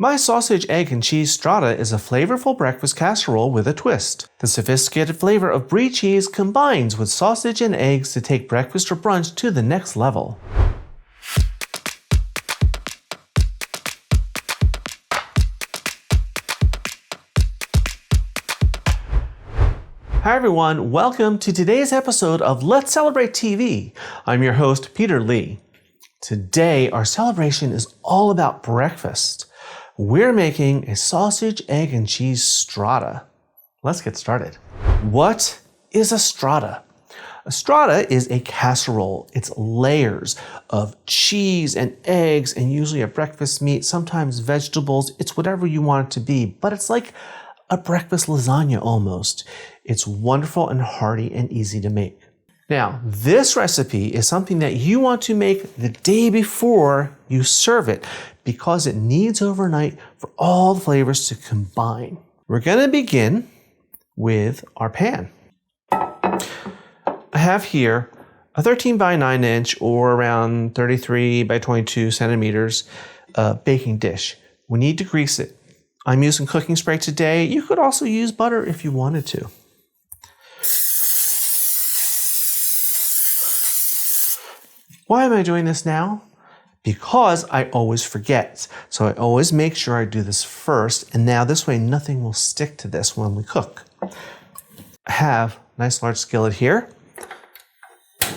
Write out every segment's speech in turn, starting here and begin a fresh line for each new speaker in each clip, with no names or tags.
My sausage, egg, and cheese strata is a flavorful breakfast casserole with a twist. The sophisticated flavor of Brie cheese combines with sausage and eggs to take breakfast or brunch to the next level. Hi everyone, welcome to today's episode of Let's Celebrate TV. I'm your host, Peter Lee. Today, our celebration is all about breakfast. We're making a sausage, egg, and cheese strata. Let's get started. What is a strata? A strata is a casserole. It's layers of cheese and eggs and usually a breakfast meat, sometimes vegetables. It's whatever you want it to be, but it's like a breakfast lasagna almost. It's wonderful and hearty and easy to make. Now, this recipe is something that you want to make the day before you serve it because it needs overnight for all the flavors to combine. We're going to begin with our pan. I have here a 13 by 9 inch or around 33 by 22 centimeters baking dish. We need to grease it. I'm using cooking spray today. You could also use butter if you wanted to. Why am I doing this now? Because I always forget. So I always make sure I do this first, and now this way nothing will stick to this when we cook. I have a nice large skillet here.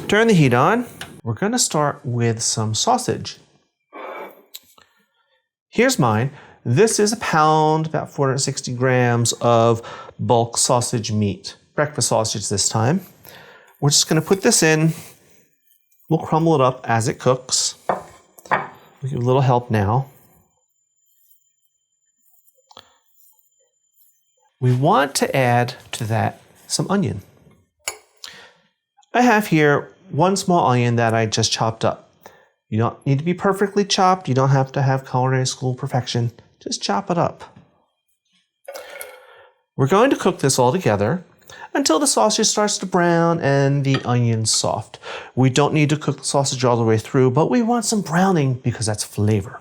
Turn the heat on. We're going to start with some sausage. Here's mine. This is a pound, about 460 grams of bulk sausage meat. Breakfast sausage this time. We're just going to put this in. We'll crumble it up as it cooks. We'll give a little help now. We want to add to that some onion. I have here one small onion that I just chopped up. You don't need to be perfectly chopped. You don't have to have culinary school perfection. Just chop it up. We're going to cook this all together until the sausage starts to brown and the onion's soft. We don't need to cook the sausage all the way through, but we want some browning because that's flavor.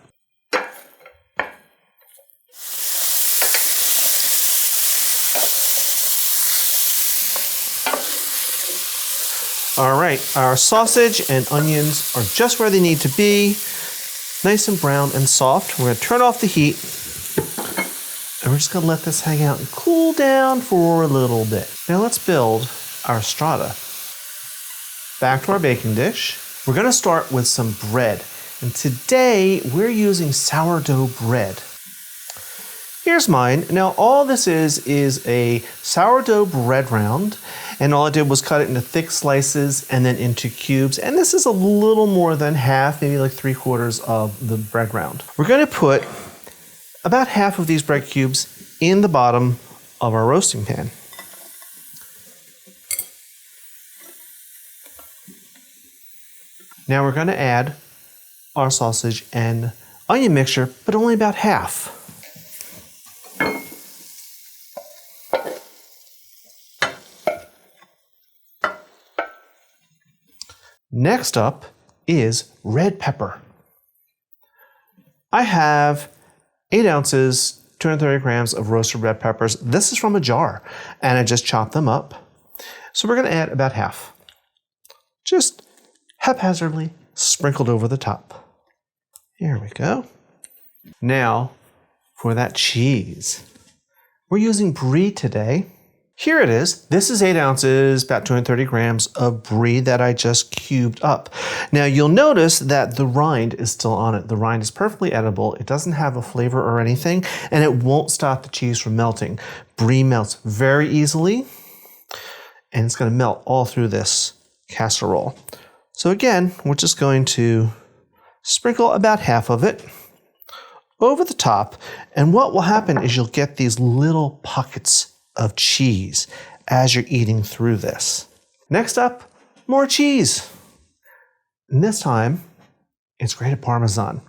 All right, our sausage and onions are just where they need to be, nice and brown and soft. We're going to turn off the heat. And we're just going to let this hang out and cool down for a little bit. Now let's build our strata. Back to our baking dish. We're going to start with some bread. And today we're using sourdough bread. Here's mine. Now all this is a sourdough bread round. And all I did was cut it into thick slices and then into cubes. And this is a little more than half, maybe like 3/4 of the bread round. We're going to put about half of these bread cubes in the bottom of our roasting pan. Now we're going to add our sausage and onion mixture, but only about half. Next up is red pepper. I have 8 ounces, 230 grams of roasted red peppers. This is from a jar, and I just chopped them up. So we're going to add about half. Just haphazardly sprinkled over the top. Here we go. Now, for that cheese. We're using Brie today. Here it is. This is 8 ounces, about 230 grams of Brie that I just cubed up. Now you'll notice that the rind is still on it. The rind is perfectly edible. It doesn't have a flavor or anything, and it won't stop the cheese from melting. Brie melts very easily, and it's going to melt all through this casserole. So again, we're just going to sprinkle about half of it over the top, and what will happen is you'll get these little pockets of cheese as you're eating through this. Next up, more cheese. And this time, it's grated Parmesan.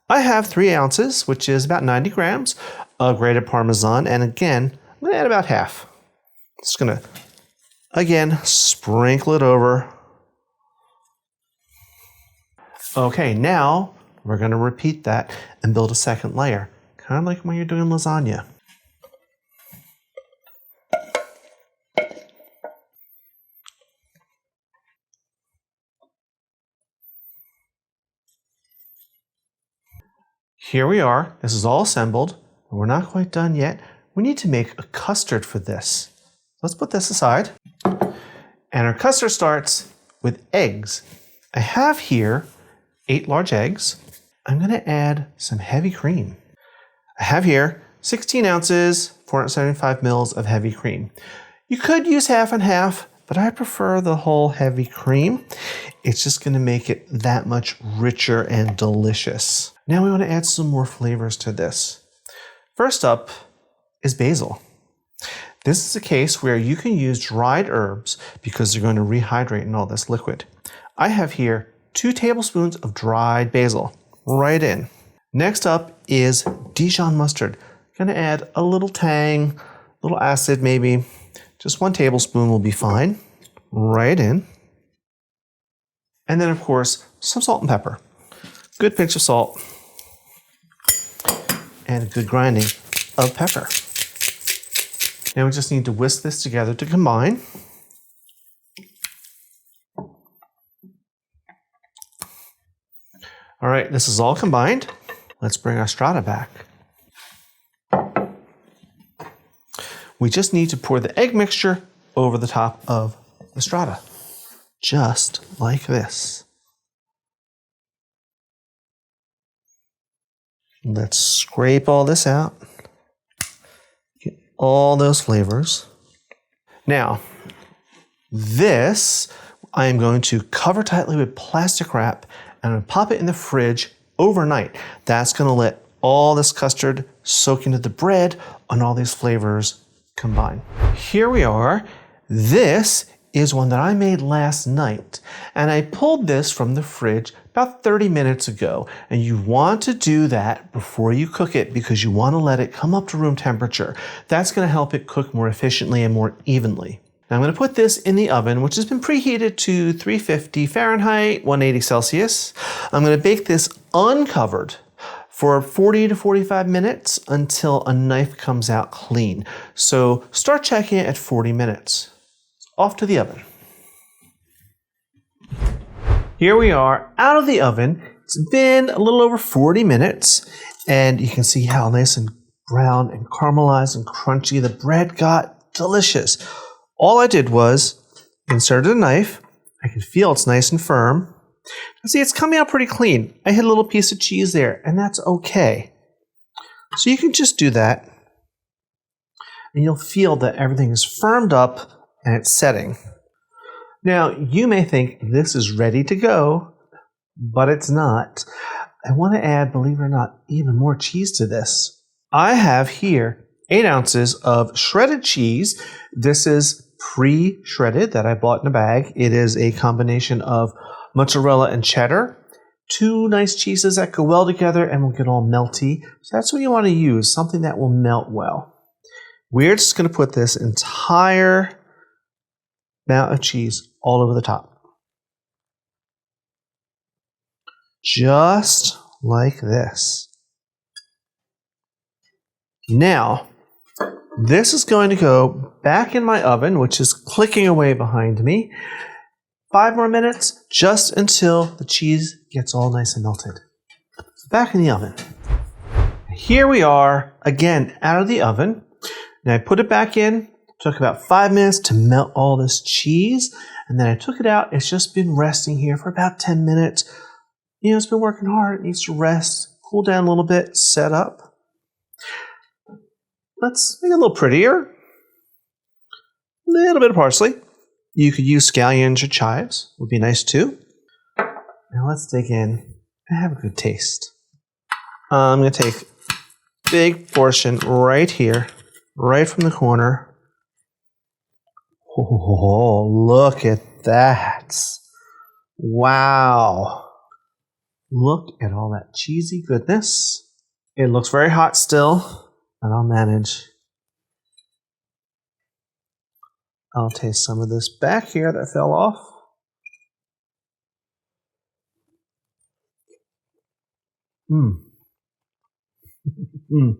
I have 3 ounces, which is about 90 grams of grated Parmesan. And again, I'm going to add about half. Just going to, again, sprinkle it over. Okay, now we're going to repeat that and build a second layer. kind of like when you're doing lasagna. Here we are. This is all assembled. We're not quite done yet. We need to make a custard for this. Let's put this aside. And our custard starts with eggs. I have here 8 large eggs. I'm going to add some heavy cream. I have here 16 ounces, 475 mils of heavy cream. You could use half and half, but I prefer the whole heavy cream. It's just going to make it that much richer and delicious. Now we want to add some more flavors to this. First up is basil. This is a case where you can use dried herbs because they're going to rehydrate in all this liquid. I have here 2 tablespoons of dried basil, right in. Next up is Dijon mustard. Going to add a little tang, a little acid maybe. Just 1 tablespoon will be fine, right in. And then of course, some salt and pepper. Good pinch of salt and a good grinding of pepper. Now we just need to whisk this together to combine. All right, this is all combined. Let's bring our strata back. We just need to pour the egg mixture over the top of the strata, just like this. Let's scrape all this out. Get all those flavors. Now, this I am going to cover tightly with plastic wrap and I'm going to pop it in the fridge overnight. That's going to let all this custard soak into the bread and all these flavors combine. Here we are. This is one that I made last night, and I pulled this from the fridge about 30 minutes ago. And you want to do that before you cook it because you want to let it come up to room temperature. That's going to help it cook more efficiently and more evenly. Now I'm going to put this in the oven, which has been preheated to 350 Fahrenheit, 180 Celsius. I'm going to bake this uncovered for 40 to 45 minutes until a knife comes out clean. So start checking it at 40 minutes. Off to the oven. Here we are out of the oven. It's been a little over 40 minutes and you can see how nice and brown and caramelized and crunchy the bread got. Delicious. All I did was inserted a knife. I can feel it's nice and firm. See, it's coming out pretty clean. I hit a little piece of cheese there, and that's okay. So you can just do that, and you'll feel that everything is firmed up and it's setting. Now, you may think this is ready to go, but it's not. I want to add, believe it or not, even more cheese to this. I have here 8 ounces of shredded cheese. This is pre-shredded that I bought in a bag. It is a combination of mozzarella and cheddar. 2 nice cheeses that go well together and will get all melty. So that's what you want to use, something that will melt well. We're just going to put this entire amount of cheese all over the top. Just like this. Now, this is going to go back in my oven, which is clicking away behind me. 5 more minutes, just until the cheese gets all nice and melted. Back in the oven. Here we are, again, out of the oven. Now I put it back in. Took about 5 minutes to melt all this cheese. And then I took it out. It's just been resting here for about 10 minutes. You know, it's been working hard. It needs to rest, cool down a little bit, set up. Let's make it a little prettier. A little bit of parsley. You could use scallions or chives. Would be nice too. Now let's dig in and have a good taste. I'm going to take a big portion right here, right from the corner. Oh, look at that. Wow. Look at all that cheesy goodness. It looks very hot still, but I'll manage. I'll taste some of this back here that fell off. Mm.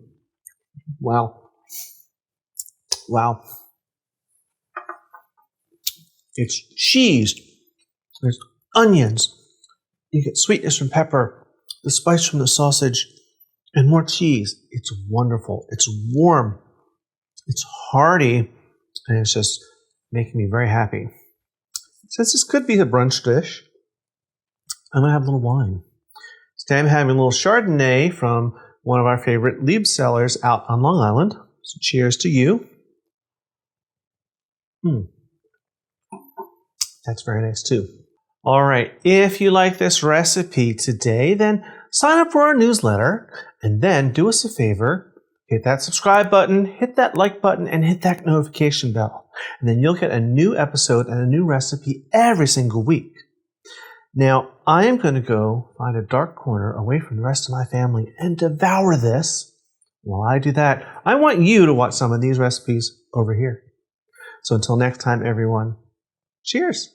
Wow. Wow. It's cheese. There's onions. You get sweetness from pepper, the spice from the sausage, and more cheese. It's wonderful. It's warm. It's hearty. And it's just making me very happy. Since this could be a brunch dish, I'm going to have a little wine. Today I'm having a little Chardonnay from one of our favorite Lieb cellars out on Long Island. So cheers to you. That's very nice too. All right, if you like this recipe today, then sign up for our newsletter and then do us a favor. Hit that subscribe button, hit that like button, and hit that notification bell. And then you'll get a new episode and a new recipe every single week. Now, I am going to go find a dark corner away from the rest of my family and devour this. While I do that, I want you to watch some of these recipes over here. So until next time, everyone, cheers.